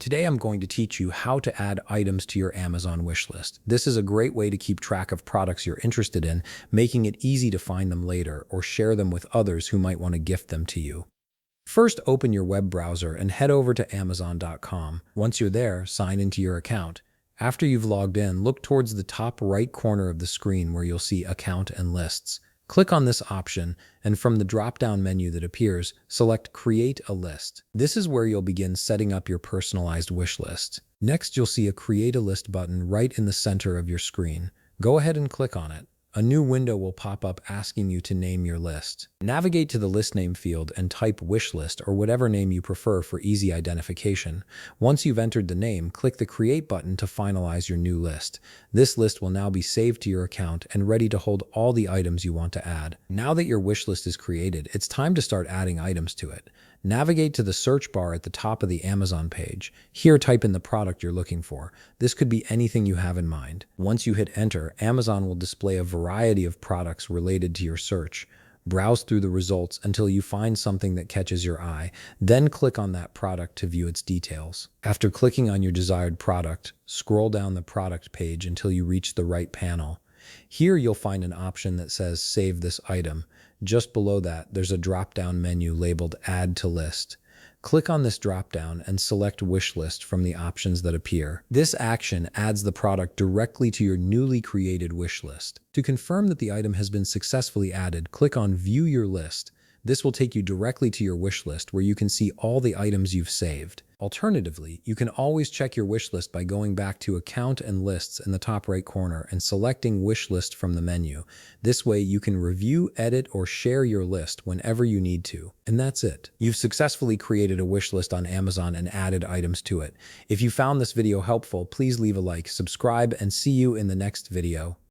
Today I'm going to teach you how to add items to your Amazon wishlist. This is a great way to keep track of products you're interested in, making it easy to find them later or share them with others who might want to gift them to you. First, open your web browser and head over to Amazon.com. Once you're there, sign into your account. After you've logged in, look towards the top right corner of the screen where you'll see Account and Lists. Click on this option, and from the drop-down menu that appears, select Create a List. This is where you'll begin setting up your personalized wish list. Next, you'll see a Create a List button right in the center of your screen. Go ahead and click on it. A new window will pop up asking you to name your list. Navigate to the list name field and type wish list or whatever name you prefer for easy identification. Once you've entered the name, click the Create button to finalize your new list. This list will now be saved to your account and ready to hold all the items you want to add. Now that your wish list is created, it's time to start adding items to it. Navigate to the search bar at the top of the Amazon page. Here, type in the product you're looking for. This could be anything you have in mind. Once you hit enter, Amazon will display a variety of products related to your search. Browse through the results until you find something that catches your eye, then click on that product to view its details. After clicking on your desired product, scroll down the product page until you reach the right panel. Here you'll find an option that says Save this item. Just below that, there's a drop-down menu labeled Add to List. Click on this drop-down and select Wish List from the options that appear. This action adds the product directly to your newly created wish list. To confirm that the item has been successfully added, click on View Your List. This will take you directly to your wish list where you can see all the items you've saved. Alternatively, you can always check your wish list by going back to Account and Lists in the top right corner and selecting Wish List from the menu. This way you can review, edit, or share your list whenever you need to. And that's it. You've successfully created a wish list on Amazon and added items to it. If you found this video helpful, please leave a like, subscribe, and see you in the next video.